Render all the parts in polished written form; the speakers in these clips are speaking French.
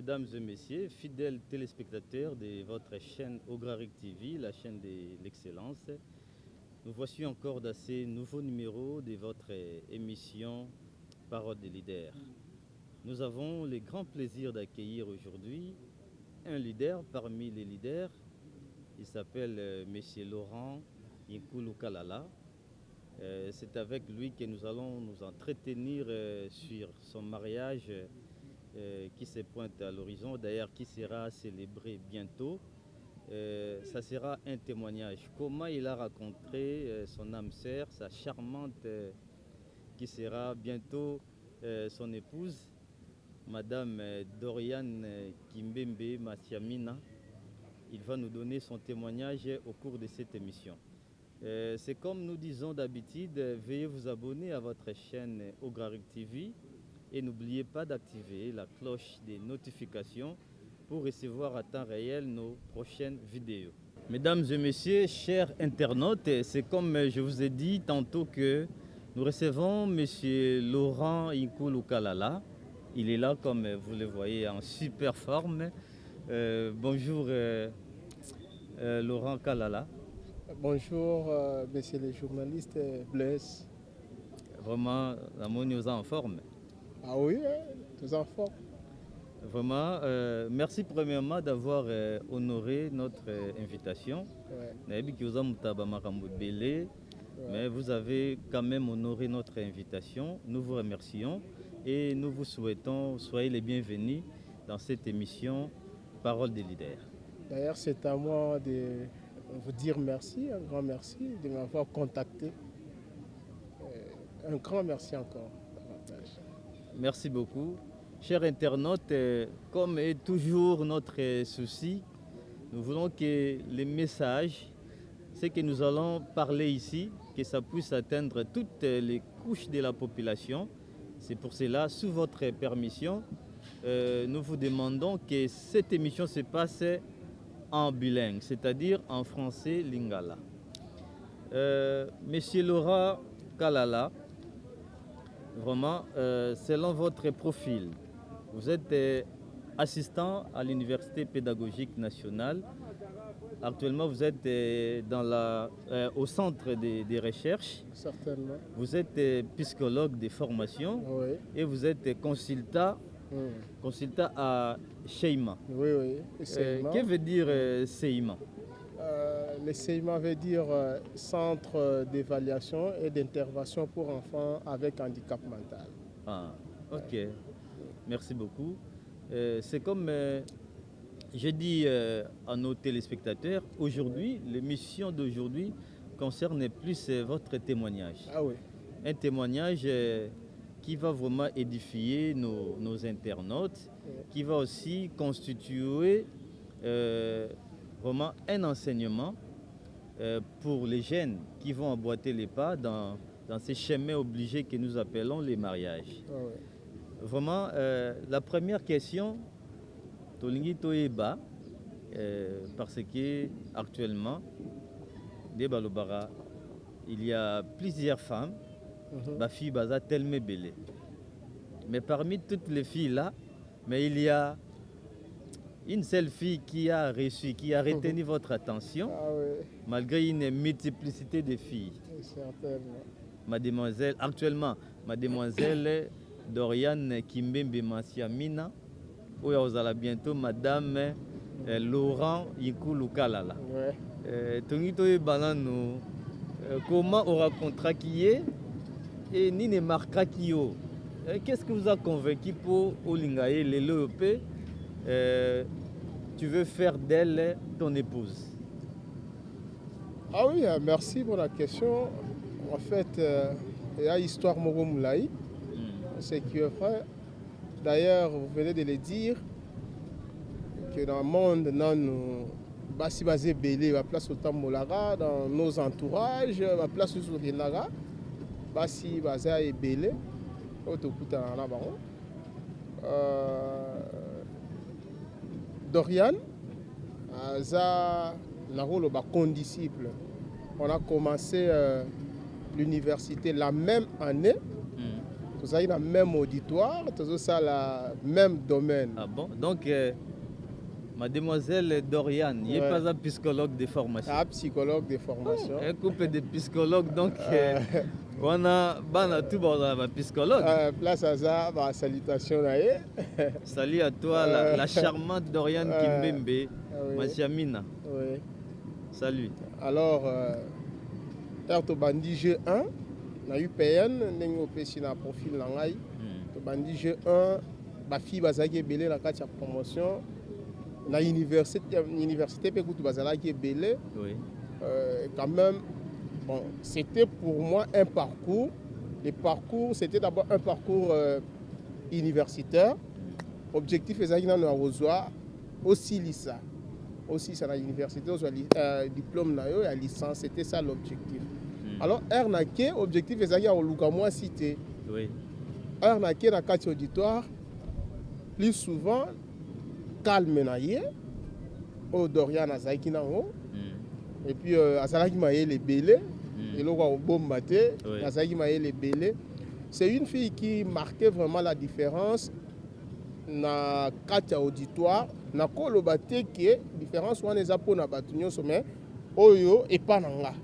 mesdames et messieurs, fidèles téléspectateurs de votre chaîne Ograric TV, la chaîne de l'excellence. Nous voici encore dans ce nouveau numéro de votre émission Parole des leaders. Nous avons le grand plaisir d'accueillir aujourd'hui un leader parmi les leaders. Il s'appelle Monsieur Laurent Inkulu Kalala. C'est avec lui que nous allons nous entretenir sur son mariage qui se pointe à l'horizon, d'ailleurs qui sera célébré bientôt. Ça sera un témoignage. Comment il a rencontré son âme sœur, sa charmante, qui sera bientôt son épouse, Madame Doriane Kimbembe Matiamina. Il va nous donner son témoignage au cours de cette émission. C'est comme nous disons d'habitude, veuillez vous abonner à votre chaîne Ograric TV et n'oubliez pas d'activer la cloche des notifications pour recevoir à temps réel nos prochaines vidéos. Mesdames et messieurs, chers internautes, c'est comme je vous ai dit tantôt que nous recevons Monsieur Laurent Inkulu Kalala. Il est là comme vous le voyez en super forme. Bonjour Laurent Kalala. Bonjour, messieurs les journalistes, Blaise. Vraiment, la monnaie aux en forme. Ah oui, tous en forme. Vraiment, merci premièrement d'avoir honoré notre invitation. Mais vous avez quand même honoré notre invitation. Nous vous remercions et nous vous souhaitons, soyez les bienvenus dans cette émission Parole des leaders. D'ailleurs, c'est à moi de vous dire merci, un grand merci de m'avoir contacté. Un grand merci encore. Merci beaucoup. Chers internautes, comme est toujours notre souci, nous voulons que les messages, ce que nous allons parler ici, que ça puisse atteindre toutes les couches de la population. C'est pour cela, sous votre permission, nous vous demandons que cette émission se passe en bilingue, c'est-à-dire en français lingala. Monsieur Laurent Kalala, vraiment, selon votre profil, vous êtes assistant à l'Université pédagogique nationale. Actuellement, vous êtes au centre des recherches. Certainement. Vous êtes psychologue de formation. Oui. Et vous êtes consultant à Sheima. Oui, oui. Que veut dire Sheima? Le CEIMA veut dire Centre d'évaluation et d'intervention pour enfants avec handicap mental. Ah, ok. Merci beaucoup. C'est comme je dis à nos téléspectateurs, aujourd'hui, l'émission d'aujourd'hui concerne plus votre témoignage. Ah oui. Un témoignage qui va vraiment édifier nos internautes, qui va aussi constituer vraiment un enseignement pour les jeunes qui vont emboîter les pas dans ces chemins obligés que nous appelons les mariages. Ah oui. Vraiment, la première question, Tolingi Toeba, parce que actuellement, il y a plusieurs femmes, filles baza tellement belles. Mais parmi toutes les filles là, mais il y a une seule fille qui a reçu, qui a retenu votre attention, malgré une multiplicité de filles. Certainement. Mademoiselle, actuellement, Mademoiselle Doriane Kimbembe Matiamina, où vous allez bientôt Madame Laurent Inkulu Kalala. Comment aura contraqué et ni ne marquera qui qu'est-ce que vous a convaincu pour Olingaye l'EOP? Tu veux faire d'elle ton épouse? Ah oui, merci pour la question. En fait, il y a l'histoire Moro Moulaï, c'est qui est vrai. D'ailleurs, vous venez de le dire, que dans le monde, nous basi basé belé, la place au Molara, dans nos entourages, la place au Rinara, basi basé et belé, au Tokuta là Dorian, ça n'a pas condisciple. On a commencé l'université la même année. Tous dans le même auditoire, tous ça le même domaine. Ah bon? Donc, mademoiselle Doriane, il n'est pas un psychologue de formation. Un psychologue de formation. Un couple de psychologues, donc on a tout un psychologue. Place à ça, salutation. Salut à toi, la charmante Doriane Kimbembe, Machiamina. Oui. Salut. Alors, tu bandi jeu 1, on a eu PN, on a profil langai. Tu bandi jeu 1, ma fille bazaki belé la carte promotion. Na université peut que tu bazaki belé. Oui. Quand même, bon, c'était pour moi un parcours. Le parcours, c'était d'abord un parcours universitaire. Objectif est d'aller à Rosoir, aussi l'ISA. Aussi, c'est à l'université, diplôme, la licence, c'était ça l'objectif. Alors, Ernake, objectif est d'aller à Olukamwa cité. Oui. Ernake, dans 4 auditoires, plus souvent, calme naïe, au Dorian Azaiki Nango. Et puis, Azalaki Maye les Bélé, et là, au Bombaté, Azalaki Maye les Bélé. C'est une fille qui marquait vraiment la différence dans 4 auditoires. Na kolobate ke différence wana eza pona bato nyonso mais oyo epananga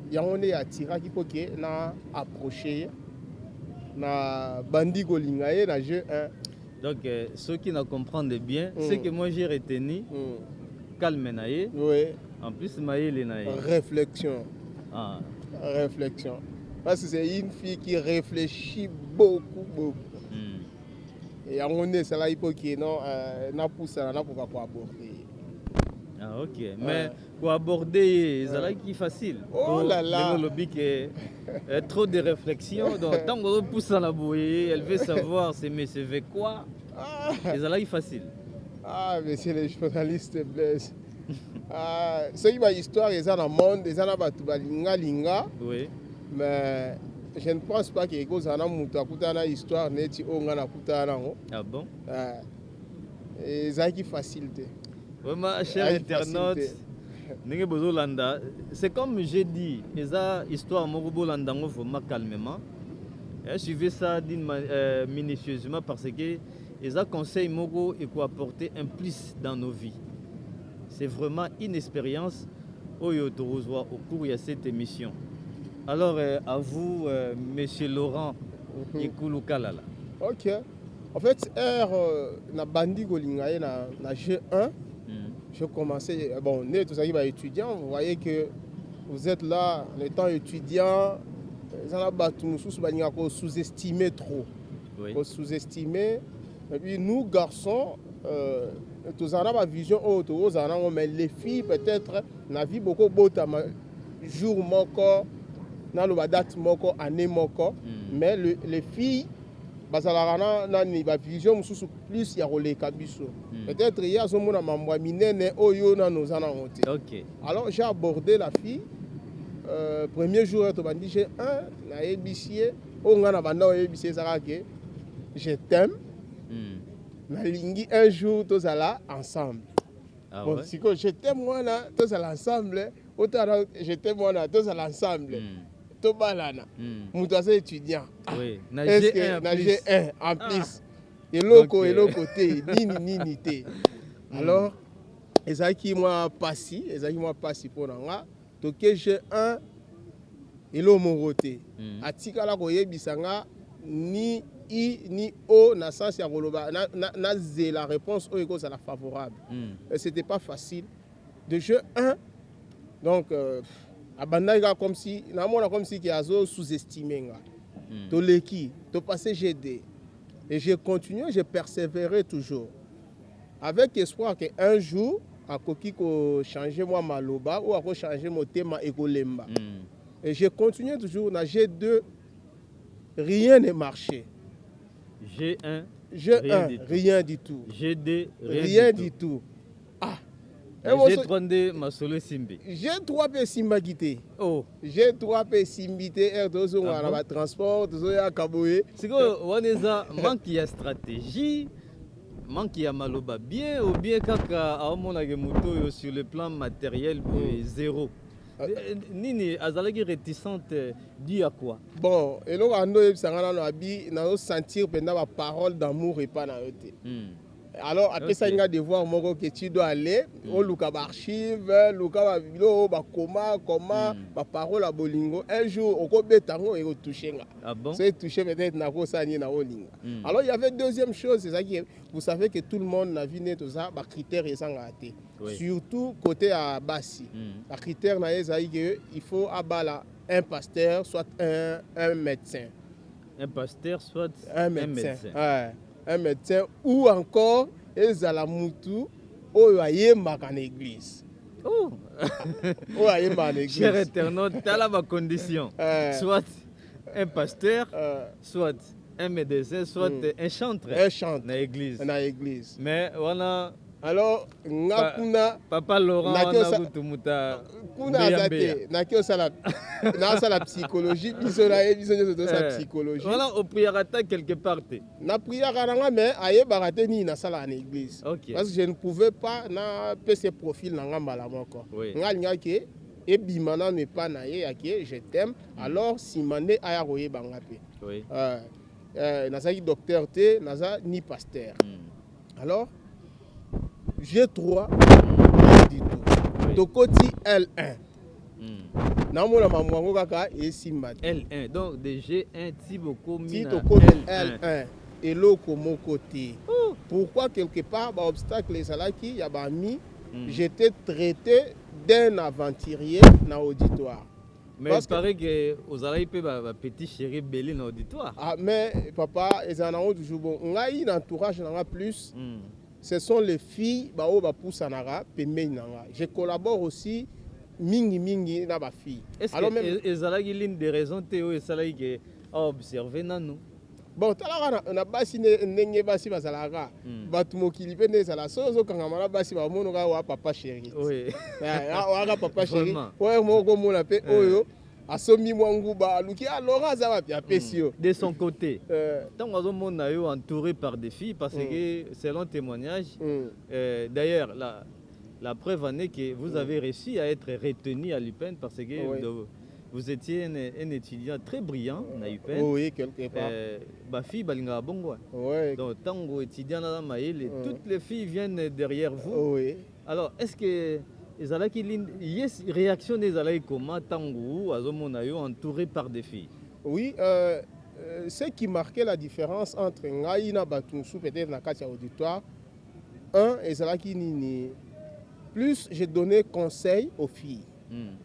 yango nde atiraki po ke na approcher na bandi kolinga ye na jeu 1. Donc ceux qui ne comprennent bien ce que moi j'ai retenu calme naye en plus maïle naye réflexion réflexion parce que c'est une fille qui réfléchit beaucoup. Et à mon c'est là il faut qu'il n'a poussé là pour aborder. Ah ok, mais pour aborder c'est qui facile. Oh là là. Le lobby qui trop de réflexion donc tant qu'on pousse à la bouée, elle veut savoir c'est mais c'est veut quoi. Et c'est là facile. Ah mais c'est les journalistes blessent. C'est une histoire ils ont dans monde, ils ont dans linga. Oui. Mais je ne pense pas qu'il y ait une histoire neti ongana kutana. Ah bon? Et ça qui facilite. Vraiment, cher internaute, c'est comme j'ai dit, les histoires Mogobolanda vraiment calmement. Suivez ça minutieusement parce que les conseils Mogo et quoi apporter un plus dans nos vies. C'est vraiment une expérience au cours de cette émission. Alors, à vous, monsieur Laurent Ikulu Kalala. Ok. En fait, na bandi golingaye na G1, je commençais, bon, tout ça qui va étudiant, vous voyez que vous êtes là, en étant étudiant, vous sous-estimez trop. Vous sous-estimez. Et puis nous, garçons, nous avons une vision haute, mais les filles, peut-être, na vie beaucoup beau, jour mon corps, na la date moko année moko mais les filles bazalaka na vision plus ya koleka biso peut-être il y a zomona mamwa minene oyo na nozana ngote. OK. Alors j'ai abordé la fille premier jour to bandi j'ai na ebisie o ngana banda ebisie zaka ke je t'aime na lingi un jour tozala ensemble. Ah bon, ouais? Si que je t'aime moi là tozala ensemble autant je t'aime moi là tozala ensemble. Tobalana. Moutouase étudiant. Oui. Est-ce que na G1 en plus. Et l'autre côté, ni. Alors, ezaki moi passi pour nga. Toke G1 et l'eau moroté. Atika la koye bisanga ni I ni O na sens ya koloba na zé la réponse o eko ça la favorable. C'était pas facile. De G1 donc abandaka comme si qui a sous-estimé to leki to passer GD et j'ai continué, j'ai persévéré toujours avec espoir que un jour à koki ko changer moi maloba ou à ko changer mon thème ekolemba et j'ai continué toujours na G2 rien n'est marché. G1 rien du tout. G2 rien du tout. G3 ma solo simbi. G3 pe simba quitté. Oh. G3 pe simbité air dozo na ba transport dozo ya kaboye. C'est que waneza manque ya stratégie, manque ya maloba bien ou bien kaka aomona ke moto sur le plan matériel zéro. Nini azalaki réticente dû à quoi? Bon, et là, on a sentir pendant la parole d'amour et pas dans le alors après ça, il y a devoir que tu dois aller au luka archive, luka bilo, ba comment, ba parole à bolingo. Un jour, au cobe tango et au toucher. Ah bon? C'est touché peut-être na ko sani na olinga. Alors il y avait deuxième chose, c'est ça qui vous savez que tout le monde n'a vu tout ça, ba critères et sans rater. Surtout côté à Bassi. La critère na ezai que il faut abala un pasteur soit un médecin. Un pasteur soit un médecin. Ouais. Un médecin ou encore ezalamutu oyo ayembaka na église. Oh, oyo ayembaka na église. Cher internaute, t'as la condition. Soit un pasteur, soit un médecin, soit un chantre. Un chantre na église. Na église. Mais voilà. Alors ngakuna Papa Laurent na kutumuta kuna azate na kio sala na sala psychologie biso na biso de sa psychologie. Voilà au prière quelque part. Na prière ranga mais aye barate ni na sala en église. Parce que je ne pouvais pas na PC profil na ngamba la moko. Ngalinga ke et bimana ne pas na ye yake je t'aime alors simane aya roye bangape. Oui. Nazaki docteur te naza ni pasteur. Alors G3 du tout. Tokoti L1. Namona mamwango kaka et simbati. L1. Donc de G1 tiboko mina L1. Et l'autre mon côté. Pourquoi quelque part ba obstacle les salaki ya ba mi j'étais traité d'un aventurier dans l'auditoire. Mais il paraît que aux Alaïs peut ba petit chéri belé dans l'auditoire. Ah mais papa ils en ont toujours bon. Ngai l'entourage n'en a plus. Ce sont les filles bao ba pousanara pemei nanga. Je collabore aussi mingi na ba fille. Alors même ezalaki l'une des raisons théo et salaki que observer nanu. Bon talaka na basi ndenge basi bazalaka. Batu mokili pe ne zala sozo kangama na basi ba mono ka wa papa chéri. Oui. Wa papa chéri. Ouais moko mona pe oyo. Asomi Mwanguba, Luki Laurent Zavapia Pessio. De son côté, tant qu'on a eu entouré par des filles, parce que selon témoignage, d'ailleurs, la preuve en est que vous avez réussi à être retenu à l'UPEN parce que vous étiez un étudiant très brillant à l'UPEN. Oui, quelque part. Ma fille, Balinga Bongo. Donc, tant que étudiant à Maïl, toutes les filles viennent derrière vous. Oui. Alors, est-ce que ezalaki yes réaction des alai comment tango azomonayo entouré par des filles? Oui, ce qui marquait la différence entre ngai na batunsu peut-être na katia auditoire ezalaki nini plus j'ai donné conseil aux filles.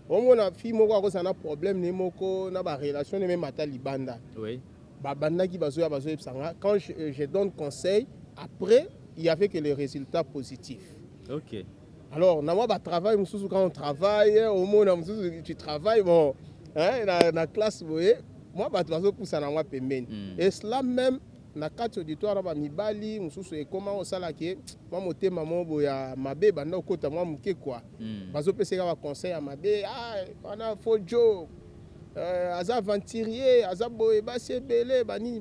Au na fille moko akosa na problème ne moko na ba relation ne même ata libanda. Oui. Ba banda ki bazo sanga quand je donne conseil après il y avait que les résultats positifs. OK. Alors, travail, quand on travaille, au moins, tu travailles, bon, hein, dans la classe, vous voyez, moi, je pousse à moi pemben. Et cela même, na carte auditoire, ba mibali, mususu comment on sala ke, moi moté maman boya mabe banda okota moi muke quoi. Bazo pese ka conseil à mabe, bana faux joke. Aza aventurier, aza boye ba c'est belé bani.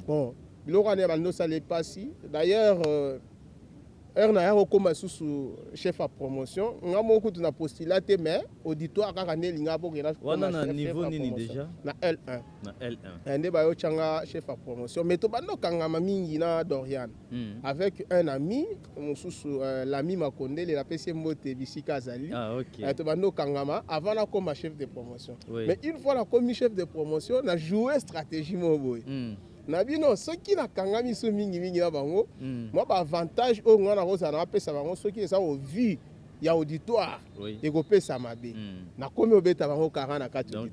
Bon, biloko ne bando ça les passi. D'ailleurs Erna comme sous chef à promotion, on a beaucoup de postulaté mais auditoire kaka ne linga bo gena na niveau nini déjà na L1. Na L1. Ande ba yo changa chef à promotion mais to bando kanga mingi na Dorian avec un ami mususu l'ami Makonde le la PC Mbote Bisika Zali. Ah OK. To bando kangama avant la comme chef de promotion. Oui. Mais une fois la comme chef de promotion, on a joué stratégie mo boy. Nabino ceux qui na kangami so mingi na bango moi ba avantage au ngana ko ça na pesa bango ceux qui ça au vu ya auditoire et ko pesa mabe na komi obeta bango 40 na 4 donc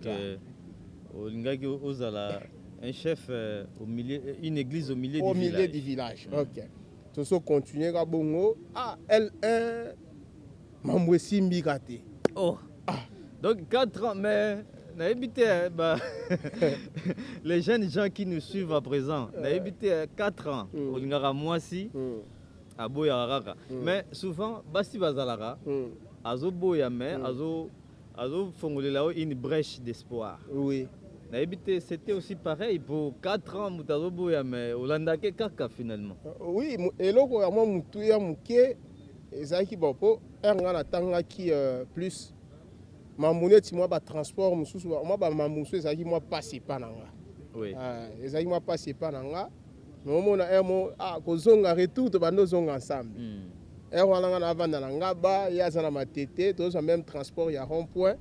olingaki ozala un chef au milieu une église au milieu du village. OK to so continuer ka bongo L1 mamwesi mbikate donc 4 ans mais les jeunes gens qui nous suivent à présent, 4 ans, mais souvent, Basti Bazalara, Azo Boyame, Azo Fongolela, une brèche d'espoir. Oui. C'était aussi pareil pour 4 ans, Moutazo Boyame, Olandake Kaka finalement. Oui, et là, moi, Moutouya Mouké, Ezaki Bopo, Erngana Tanga qui plus. Mamouneti moi ba transport mususu moi ba mamusu ezaki moi passer pas nanga. Oui. Ezaki moi passer pas nanga. Mais on a un mot kozonga retour to bando zonga ensemble. Et on a na vanda nanga ba ya zana matete to so même transport ya rond-point.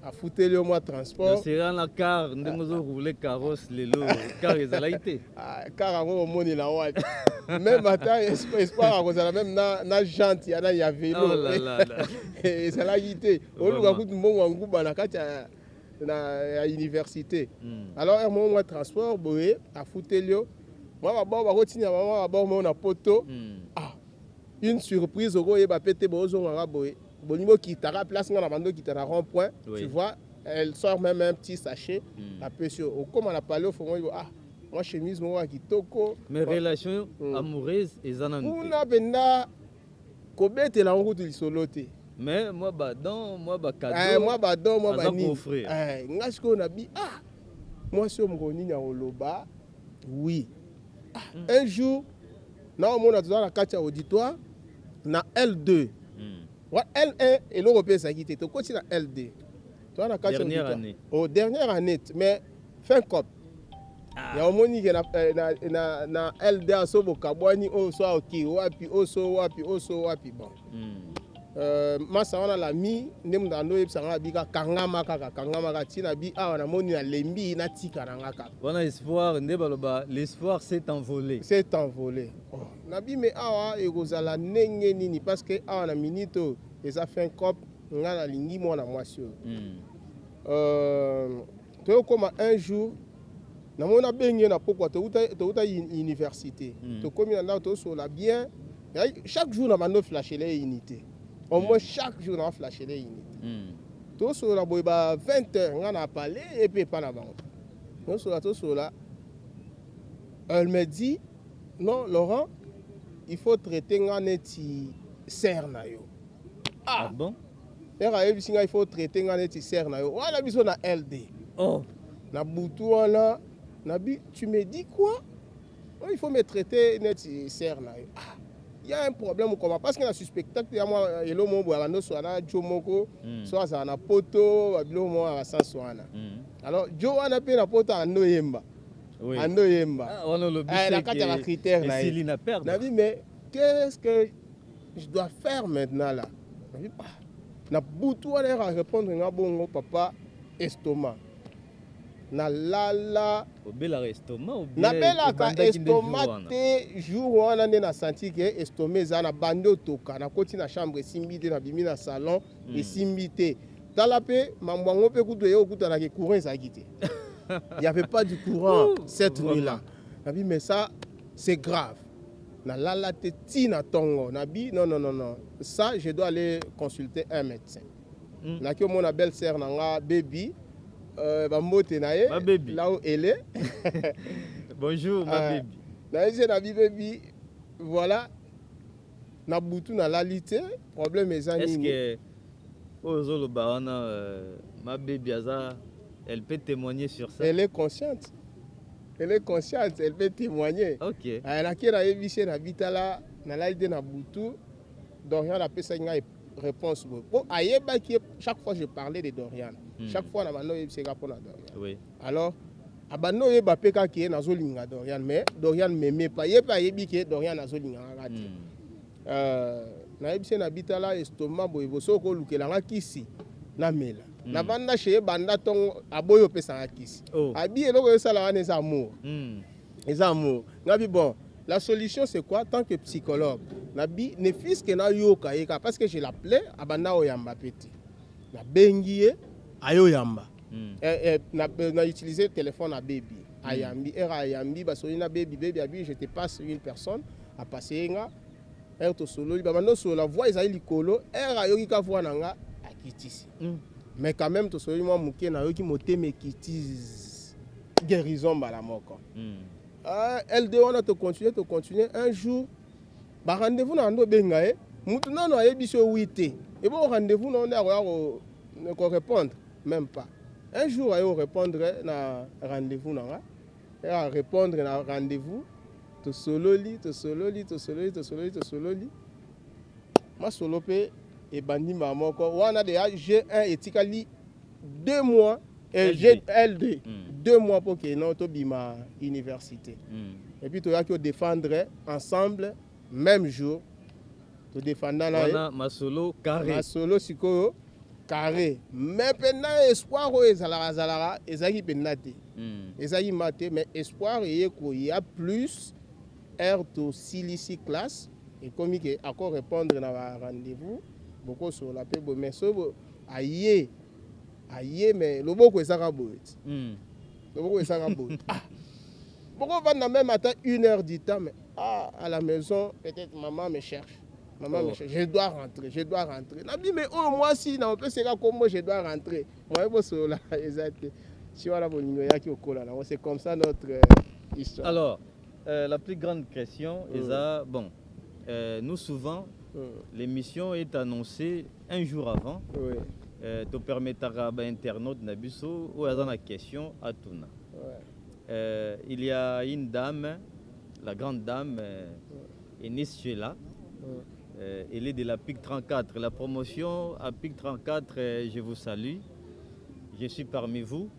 A fouter le moi transport. C'est la car ndengozo rouler carrosse lelo car ezalaité. Car on moni la wa. Même ata espoir ko zala même na jante ya na ya vélo. Oh là là là. Et ça l'a yité. O lu ka kutu mbongo nguba na kati na université. Alors un moment transport boé a fouter le moi ba continuer moi ba mon poto. Une surprise au et ba pété bozo ngara boé. Bonimo qui t'a place na bando qui t'a rond-point, tu vois, elle sort même un petit sachet à pesio. Comme on a parlé au fond moi chemise moi qui toko. Mes relations amoureuses et zananté. On a benda kobete la route du soloté. Mais moi badon, moi ba cadeau. Moi badon, moi ba ni. Offrir. Ngasko na bi moi si on ngoni na oloba. Oui. Un jour na on a dans la carte auditoire na L2. L1 et l'Européen ça quitté. Tu continues à LD. Dernière année. Oh, dernière année, mais fin cop. Il y a un moment qui na LD à Sobo Kabwani, oh, soit ok, wapi, wapi, bon. Masa wana la mi, nem dans nos epsanga bika kangama kaka tina bi na moni na lembi na tika na ngaka. Wana espoir ndebaloba, l'espoir s'est envolé. C'est envolé. Nabi me awa ekozala nenge nini parce que na minito eza fin cop nga na lingi mwana mwasi to koma un jour na mona bengi na pokwa to uta université to komi na to so la bien chaque jour na mano flasher les unités au moins chaque jour na flasher les unités to so la boyba 20h nga na parler et puis pas na bango to so la elle me dit non Laurent il faut traiter nga neti serre na yo. Ah bon? Il faut traiter nga neti serre na yo. Wala biso na LD. Oh. Na butu wana nabi tu me dis quoi? Il faut me traiter neti serre na yo. Il y a un problème comment parce que na suspectacle ya moi elo mo bwa no so na jomoko so ça na poto babilo mo à sans wana. Alors jo wana pe na poto ando yemba. Oui. Ando yemba. On a le but critère na Céline perdre. Nabi mais qu'est-ce que je dois faire maintenant là? Nabi na butu wana à répondre nga bongo papa estomac. Na lala obela estomac ou bien na bela ka estomac te jour wana ne na senti que estomac za na bando toka na koti na chambre simbi te na bimi na salon et simbi te tala pe mambango pe kutu yo kutu na ke courant ça quitté. Il n'y avait pas du courant cette nuit-là. Nabi mais ça c'est grave. Na lala te tina tongo nabi non ça je dois aller consulter un médecin. Na ki mon belle-sœur nanga baby bambote nae là où elle est. Bonjour ma baby. Na baby voilà na butu na lalité problème ezani. Est-ce que ozolo baona ma baby aza elle peut témoigner sur ça? Elle est consciente. Elle peut témoigner. OK. Elle a kira ebiché na bitala na lalité na butu Dorian a pesa nga réponse bon ayeba qui chaque fois je parlais de Dorian. Chaque fois na mano ebisé ka pona Dorian. Oui. Alors abano yeba peka ki na zolinga Dorian mais Dorian m'aimait pas yeba yebi ki Dorian na zolinga ngati. Na ebisé na bitala estomac boyebo soko lukela nga kisi na mela. Na banda chez banda ton aboyo pesa nga kisi. Abi eloko yo sala wana eza amour. Eza amour. Ngabi bon, la solution c'est quoi tant que psychologue? Nabi ne fils que na yoka yeka parce que je l'appelais abanda oyamba peti. Na bengiye ayo yamba. Na utiliser téléphone à baby. Ayambi era ayambi basoli na baby abi je te passe une personne à passer nga. To solo ba mando so la voix ezali likolo era yoki ka voix nanga akitisi. Mais quand même to solo moi muke na yoki moteme kitisi guérison bala moko. LD on a te continuer un jour ba rendez-vous na ndo benga mutu nano ayebiso 8 et bon rendez-vous non ne répondre même pas. Un jour ayo répondre na rendez-vous na et répondre na rendez-vous to sololi ma solo pe et bandi mamoko wana de G1 et tikali 2 mois et LD 2 mois pour que non to bima université et puis to ya ki défendre ensemble même jour to défendre na masolo sikoyo carré mais pendant espoir o ezalaka ezaki penate ezaki maté mais espoir il y a plus air to silici classe et comme que encore répondre na rendez-vous beaucoup sur la pe mais so aye mais loboko ezaka boye loboko ezaka boye beaucoup va même attend 1 heure du temps mais à la maison peut-être maman me cherche. Maman, je dois rentrer. Nabi, mais moi si, non, c'est comme moi, je dois rentrer. Moi, c'est comme ça notre histoire. Alors, la plus grande question est bon, nous souvent, l'émission est annoncée un jour avant. Te permettra à l'internaute Nabiso ou à la question à Touna. Il y a une dame, la grande dame, Enis Chela. Elle est de la PIC 34. La promotion à PIC 34, je vous salue. Je suis parmi vous.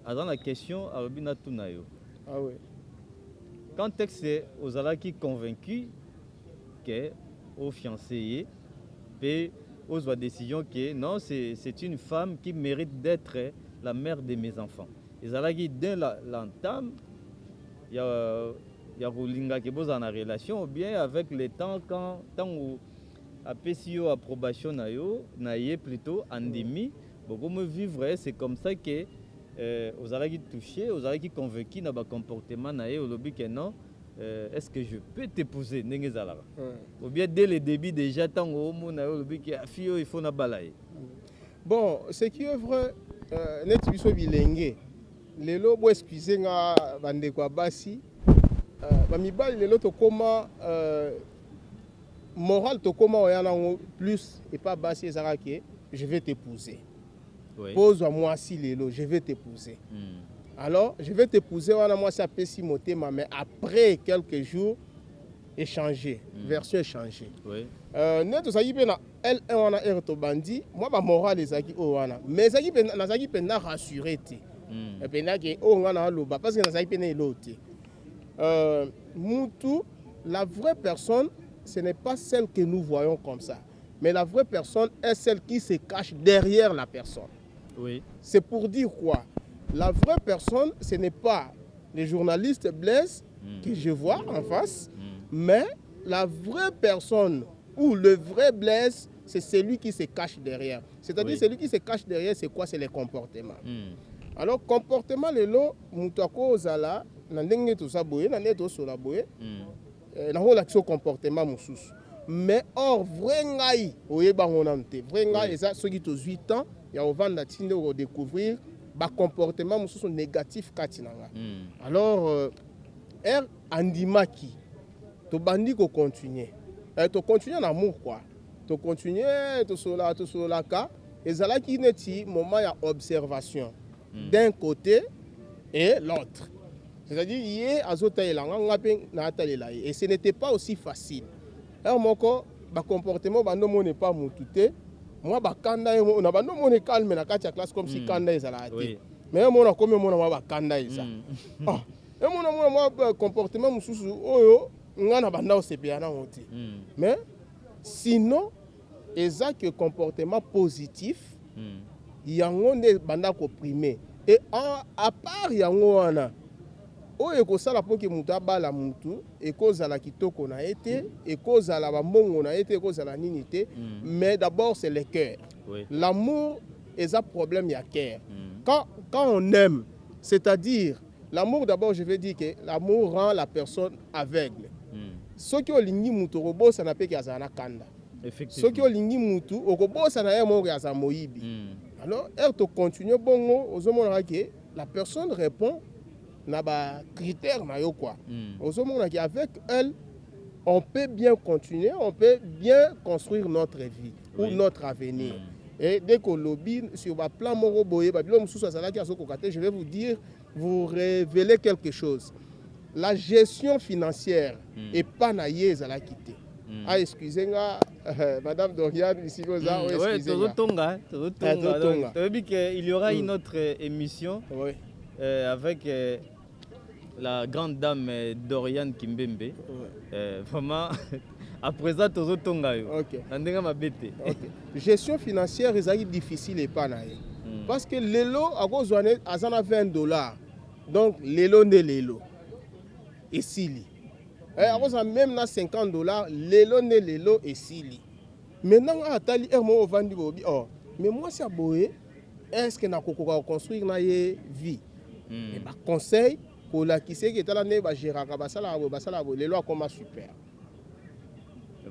Dans la question, à Robina Tunayo. Ah oui. Quand est-ce aux Alaki convaincus que aux fiancés et aux décisions que non, c'est une femme qui mérite d'être la mère de mes enfants. Les Alaki, dès l'entame, il y a Roulinga qui est en relation ou bien avec le temps quand où à PCO approbation naïe plutôt endémie beaucoup me vivre c'est comme ça que aux allez toucher aux allez convaincus dans le comportement naïe au lobby que non est-ce que je peux t'épouser ou bien dès le début déjà tant au monde au lobby que fille il faut na balayer. Bon ce qui est vrai net biso bilenge lelo bo excuser nga bande kwa basi mibali lelo tokoma moral tokoma oyana plus et pas basi ezaraki je vais t'épouser. Pose moi si lelo je vais t'épouser. Alors je vais t'épouser wana moi ça pesi motema mais après quelques jours échanger version échanger. Net osaki pe na L1 wana R to bandi moi ba moral ezaki o wana mais ezaki pe nazaki pe na rassurer te. Et pe na ke o ngana loba parce que nazaki pe na elote. Moutou, la vraie personne, ce n'est pas celle que nous voyons comme ça. Mais la vraie personne est celle qui se cache derrière la personne. Oui. C'est pour dire quoi? La vraie personne, ce n'est pas les journalistes Blaise que je vois en face, mais la vraie personne ou le vrai Blaise, c'est celui qui se cache derrière. C'est-à-dire celui qui se cache derrière, c'est quoi? C'est les comportements. Alors, comportement, les lots, moutako zala, na ndenge to saboye na neto sola boye na hola ki comportement mususu mais or vrai ngai oyeba ngona nte vrai ngai eza soki to 8 ans ya ovanda tinde o découvrir ba comportement mususu négatif kati nanga alors andimaki to bandi ko continuer to continuer en amour quoi to continuer to sola ka ezalaki neti moment ya observation d'un côté et l'autre. C'est-à-dire, hier, et ce n'était pas aussi facile. Alors, mon comportement, n'est pas moutouté. Moi, on a calme dans la classe comme si Kanda est à la tête. Mais moi, on a comme moi, Kanda est ça. Et moi, comportement, mais sinon, exact comportement positif, il y a un banda comprimé. Et à part, il y a un oyo ekosala po ke mutu abala mutu ekozala kitoko na été ekozala bambongo na été ekozala nini te mais d'abord c'est le cœur. L'amour est un problème ya cœur. Quand on aime, c'est-à-dire l'amour d'abord je vais dire que l'amour rend la personne aveugle. Soki olingi mutu okobosa na pe ki azana kanda. Soki olingi mutu okobosa na ye mo ya za moyibi. Alors elle te continue bongo ozomona ke la personne répond na ba critères na yo quoi. Avec elle on peut bien continuer, on peut bien construire notre vie ou notre avenir. Et dès qu'on lobby sur le plan moroboye, je vais vous dire, vous révéler quelque chose. La gestion financière est pas naïe à la quitter. Ah, excusez-moi, Madame Dorian, ici, vous avez excusez-moi. Il y aura une autre émission avec la grande dame Dorian Kimbembe. Vraiment, après ça, tout tonga. Gestion financière est difficile et pas naïe. Parce que l'élo, à cause de $20. Donc, l'élo n'est l'élo. Et Sili. À cause de même $50, l'élo n'est l'élo et Sili. Maintenant, à Tali, mais moi, c'est aboé. Est-ce que nous avons construit une vie? Et bah, conseil, pour la qui sait que tu as les lois comme super.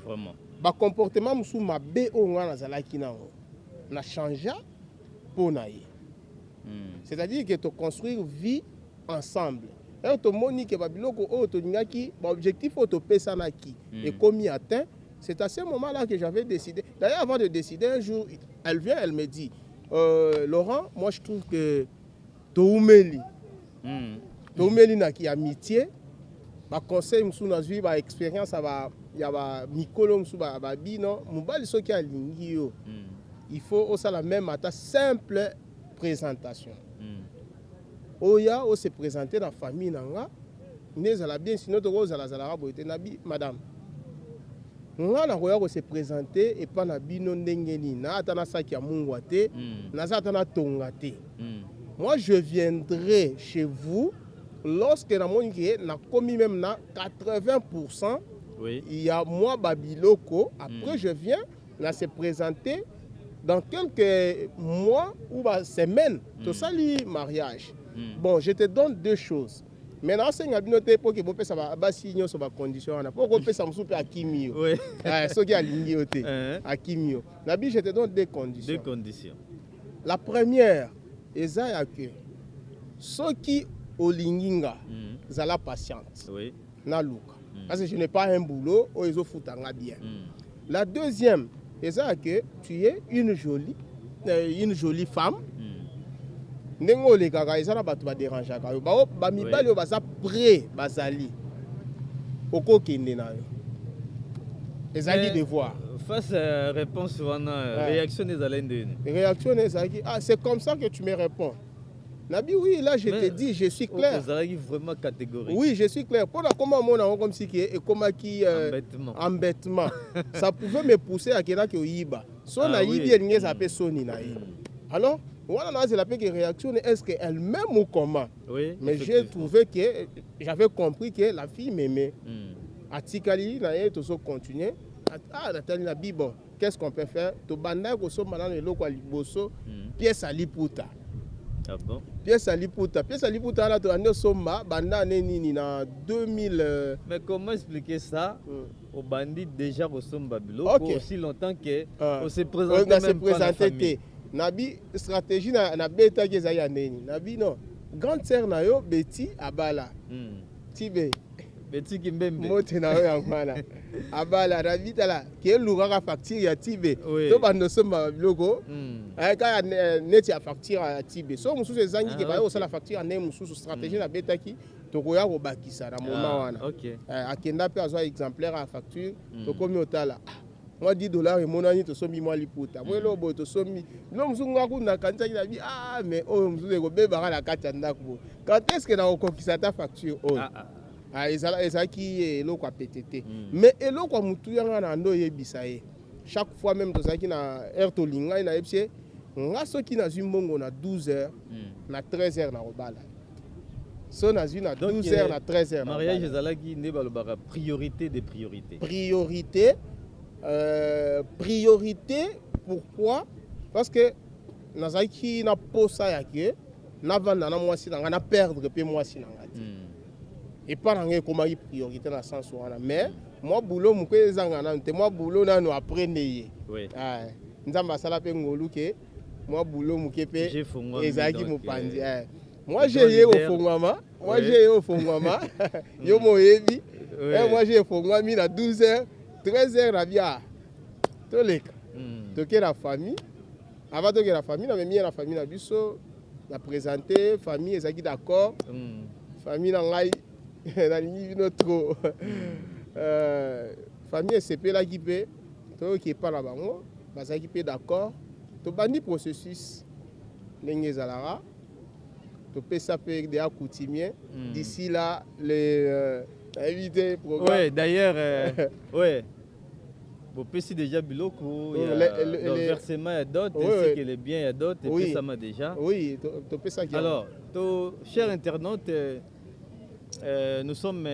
Vraiment. Le comportement musu mabe onga nazalaki nango na changea pour naïe. C'est-à-dire que tu construire vie ensemble. Et tu moni que babiloko o to ngaki objectif o to pesa naki et comme atteint, c'est à ce moment-là que j'avais décidé. D'ailleurs avant de décider un jour, elle vient, elle me dit Laurent, moi je trouve que Toumeli na ki amitié, ba conseil musu na vie ba expérience ba ya ba mikolo musu ba bino mobali soki alingi yo. Il faut aussi la même à simple présentation. Oya o se présenter dans la famille nanga nezala bien sinon to kozala zala boité nabi madame. Nga na koya ko se présenter et pas na bino ndenge ni na ata na saki ya mungu te na za ata na tonga te. Moi je viendrai chez vous lorsque na moni na komi même na 80%. Oui. Il y a moi babiloko après je viens na se présenter dans quelques mois ou semaines tout ça li mariage. Bon, je te donne deux choses. Maintenant, c'est une note pour que vous puissiez signer sur ma condition. Pour que vous puissiez me souper à Kimio. Oui. Ce qui est aligné à Kimio. Nabi, je te donne deux conditions. Deux conditions. La première, c'est que ceux qui ont l'inginga, ils ont la patience. Oui. Na luka. Parce que je n'ai pas un boulot, ils ont foutu bien. La deuxième, c'est que tu es une jolie femme. Nengo le kaka ezana batu ba déranger ka yo ba mibali yo baza prêt bazali oko kende na yo ezali devoir face réponse wana réaction des alendene réaction ezaki c'est comme ça que tu me réponds Nabi oui là je te dis je suis clair ezali vraiment catégorique oui je suis clair pour comment mon comme si que et comme qui embêtement ça pouvait me pousser à kena que yiba so na yibi elinge ça peut soni na yi alors voilà, c'est la réaction. Est-ce qu'elle m'aime ou comment? Oui, mais j'ai trouvé que j'avais compris que la fille m'aimait. À Tikali, tout ça continue. Ah, Nathalie Nabi, bon, qu'est-ce qu'on peut faire? Tu bandes au sommet dans le local liboso, pièce à liputa. Ah bon? Pièce à liputa. Pièce à liputa, là, tu as un sommet, banda neni en 2000. Mais comment expliquer ça aux bandits déjà au sommet Babilo aussi longtemps que on s'est présenté? Nabi stratégie na beta ke za ya neni nabi non grande sœur na yo Betty abala tibe Betty Kimbembe mote na yo yangwana abala nabi tala ke luka ka facture ya tibe to bando somba logo ka neti ya facture ya tibe so mususu ezangi ke ba yo sala facture na mususu stratégie na beta ki to koya ko bakisa na mona wana akenda pe azwa exemplaire à facture to komi otala moi $10 et mon ami te somi moi liputa moi lo bo to somi lo mzunga ku na kanza ki na bi mais oh mzunga ko be bara la kata ndako quand est-ce que na okokisa ta facture ezala ki eloko a PTT mais eloko a mutu yanga na ndo yebisa ye chaque fois même to zaki na air to linga na epse nga soki na zimbongo na 12h na 13h na robala so na zina 12h na 13h mariage ezalaki nde balobaka priorité des priorités priorité, pourquoi? Parce que nazaki na posa yake na vanda na mwasi na perdre pe mwasi na ngati. Et pas nangé comme priorité na sens wana mais moi boulot mko ezanga na te moi boulot na no après neye. Oui. Nzamba sala pe ngolu ke moi boulot mko pe ezaki mupandi. Moi j'ai au fongwama, yo moyebi. Moi j'ai fongwami na 12h 13h la via toleka toke la famille avant toke la famille na même la famille na biso la présenter famille ezaki d'accord famille na ngai na lingi bino trop famille esepelaki mpe toyoki epai na bango bazalaki mpe d'accord tobandi processus ndenge ezalaka topesa mpe deya coutumier d'ici là les invité programme. Oui, d'ailleurs, ouais. Vous payez déjà biloko, il y a le versement et d'autres, ainsi que les biens et d'autres, et puis ça m'a déjà. Oui, tu payes ça. Alors, chers internautes, nous sommes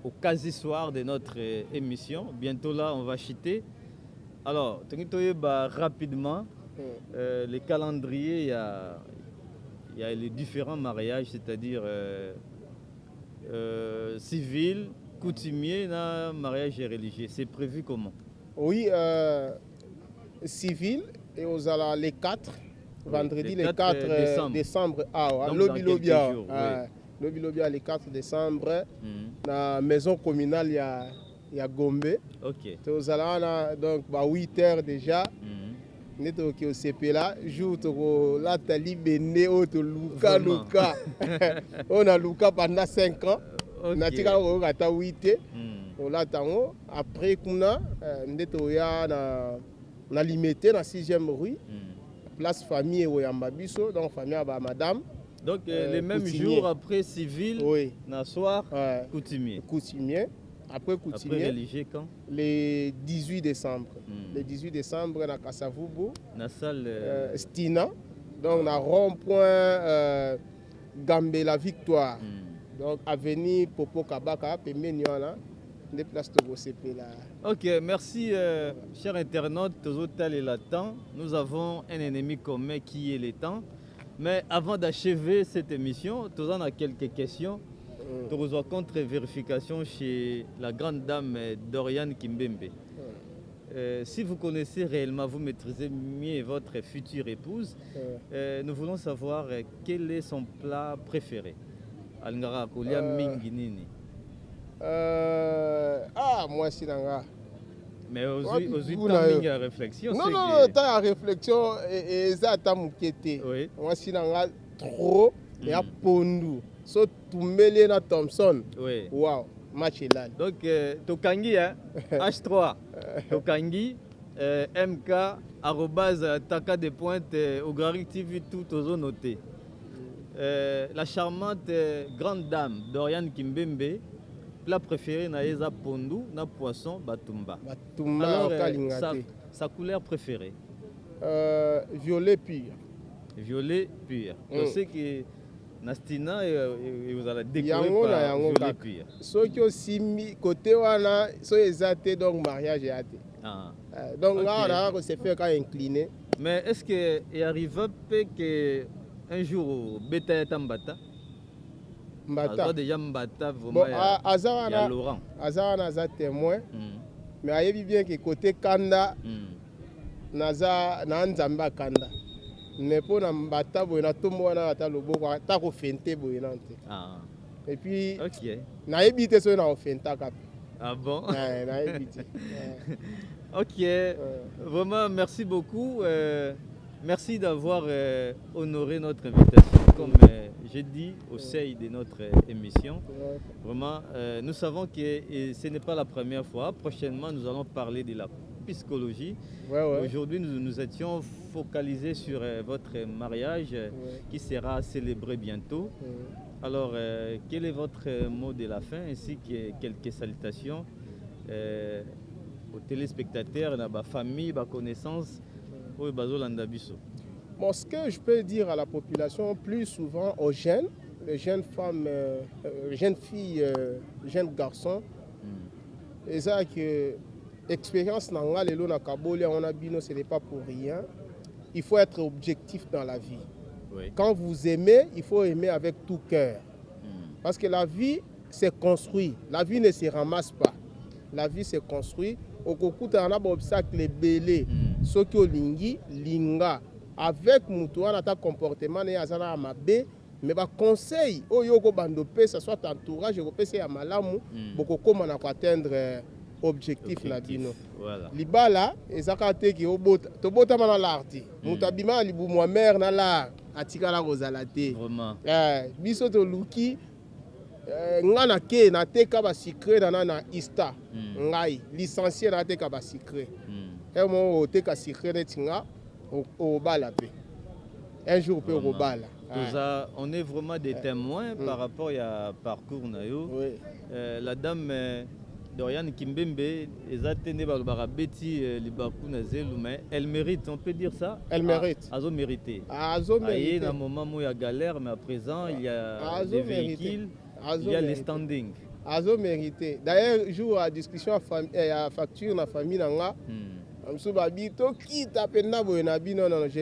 au quasi-soir de notre émission. Bientôt là, on va chuter. Alors, rapidement, les calendriers, il y a les différents mariages, c'est-à-dire civil, coutumier, mariage religieux. C'est prévu comment? Oui, civil, et aux allons les 4, vendredi les 4 décembre. Ah, Lobby-Lobia. Lobby-Lobia, les 4 décembre, dans la maison communale, il y a Gombe. Ok. Aux allons donc 8 heures déjà. Nous sommes au CP là, jour où la tali bene au Luka. On a Luka pendant 5 ans. On a tiré au 8 ans. Après, on a limité dans la 6e rue. Place famille et Oyambabiso, donc famille à madame. Donc les mêmes jours après civil, le soir, coutumier. Coutumier. Après coutumier, religieux quand? Le 18 décembre. Le 18 décembre, à Kassavubu. Dans la salle Stina. Donc, on a rond-point Gambé la Victoire. Donc, avenue Popo Kabaka, Péméniana, des places de CP là. Ok, merci, chers internautes, Tozotal et Latin. Nous avons un ennemi commun qui est le temps. Mais avant d'achever cette émission, nous avons quelques questions. Nous avons contre-vérification chez la grande dame Doriane Kimbembe. Si vous connaissez réellement, vous maîtrisez mieux votre future épouse, nous voulons savoir quel est son plat préféré. Alngara Kolia Minginini. Moi, c'est là. Mais aux réflexion. Non, tu as réflexion et ça t'a mouqueté. Moi, c'est là trop et à Pondu. So tu mêles na Thompson. Oui. Wow, match est là. Donc Tokangi H3. Tokangi MK @taka de pointe au Garic TV tout aux noté. La charmante grande dame Doriane Kimbembe, plat préféré na eza pondu na poisson batumba. Batumba alors sa couleur préférée? Violet pur. Violet pur. Je sais que Nastina et vous allez décorer par violet pur. Ceux qui aussi mis côté wana so ezate donc mariage est até. Donc là on s'est fait quand incliné. Mais est-ce que il arrive que un jour beta tambata Mbata déjà Mbata vraiment Azana Laurent Azana za témoin. Mais ayebi bien que côté Kanda naza na nzamba Kanda. Mais pour Mbata boyna tombo na ata loboko ata ko fente boyna nte. Et puis na yebite so na ofenta kap. Ah bon? Na yebite. Ok. Vraiment merci beaucoup. Merci d'avoir honoré notre invitation, comme j'ai dit au sein de notre émission. Vraiment, nous savons que ce n'est pas la première fois. Prochainement, nous allons parler de la psychologie. Aujourd'hui, nous étions focalisés sur votre mariage qui sera célébré bientôt. Alors, quel est votre mot de la fin ainsi que quelques salutations aux téléspectateurs, à la famille, à la connaissance? Bon, ce que je peux dire à la population, plus souvent aux jeunes, les jeunes femmes, jeunes filles, jeunes garçons, et ça que l'expérience dans la Kabole, on a bino, ce n'est pas pour rien. Il faut être objectif dans la vie. Quand vous aimez, il faut aimer avec tout cœur. Parce que la vie se construit. La vie ne se ramasse pas. La vie se construit. Au kokuta on a des obstacles belés. Ce qui est lingi, linga. Avec mutuana ta comportement ne azana mabe, mais ba conseil o yoko bandopé, ça soit entourage, ko pese ya malamu, boko koma na ko atteindre objectif na bino. Voilà. Libala ezaka te ki obota, to bota mana l'arti. Mutabima libu moi mère na la atika la rozalate. Vraiment. Biso to luki nga na ke na teka ba secret na Ista ngai licencié na teka ba secret mo o teka secret tinga au bala pe un jour pe au bala. On est vraiment des témoins par rapport à parcours na yo. La dame Doriane Kimbembe elle mérite, on peut dire ça. Elle mérite. Azo mérité. Azo mérité. Il y a un moment où il y a galère, mais à présent il y a des véhicules, il y a les standings. Azo mérité. D'ailleurs, jour à discussion à facture na famille nanga. Je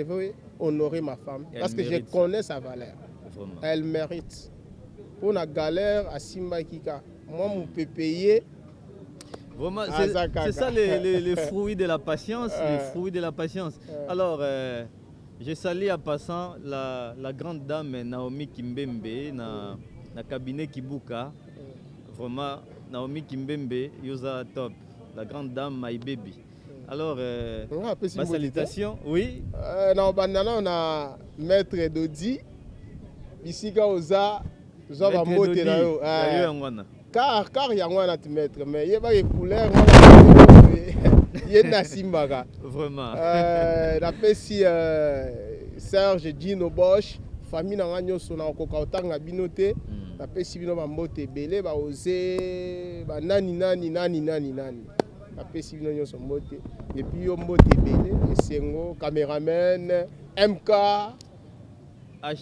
veux honorer ma femme parce que je connais sa valeur. Vraiment. Elle mérite. Pour la galère à Simba Kika, moi, je peux payer. Vraiment, c'est ça les fruits de la patience. Les fruits de la patience. Alors, je salue en passant la grande dame Naomi Kimbembe, na cabinet Kibuka. Vraiment, Naomi Kimbembe, Yosa top. La grande dame, my baby. Alors, ma salutation, oui. On a maître Dodi. Ici, Gaoza, car il y a un maître, mais il y a des couleurs. Il y a des Simbaga. Vraiment. La si Serge Dino Bosch, famille n'a rien sur la Cocautang à Binoté. La si Bino Mambote Belé, va oser, nani. La si Bino son moté. Et puis on mote Belé, et Sengo, caméraman, MK.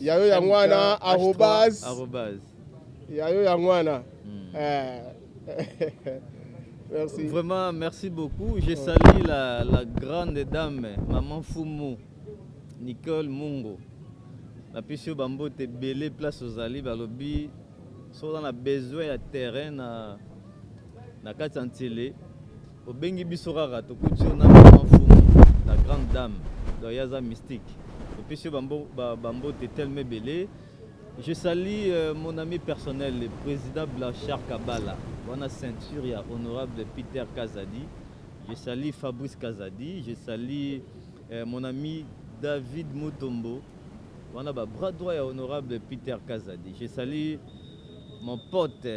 Yayo Yangwana, arrobase. Yayo Yangwana. Merci. Vraiment, merci beaucoup. Je salue la grande dame, Maman Fumu, Nicole Mungo. La piscine Bambo te belé place aux alliés, balobi, sont dans la besoin de terrain na Katantele. Au Bengi Bisorara, to couture na Maman Fumu, la grande dame, de Yaza Mystique. La piscine Bambo te tellement belé. Je salue mon ami personnel, le président Blanchard Kabala. On a ceinture, il y a honorable Peter Kazadi. Je salue Fabrice Kazadi. Je salue mon ami David Mutombo. On a bras droit, il y a honorable Peter Kazadi. Je salue mon pote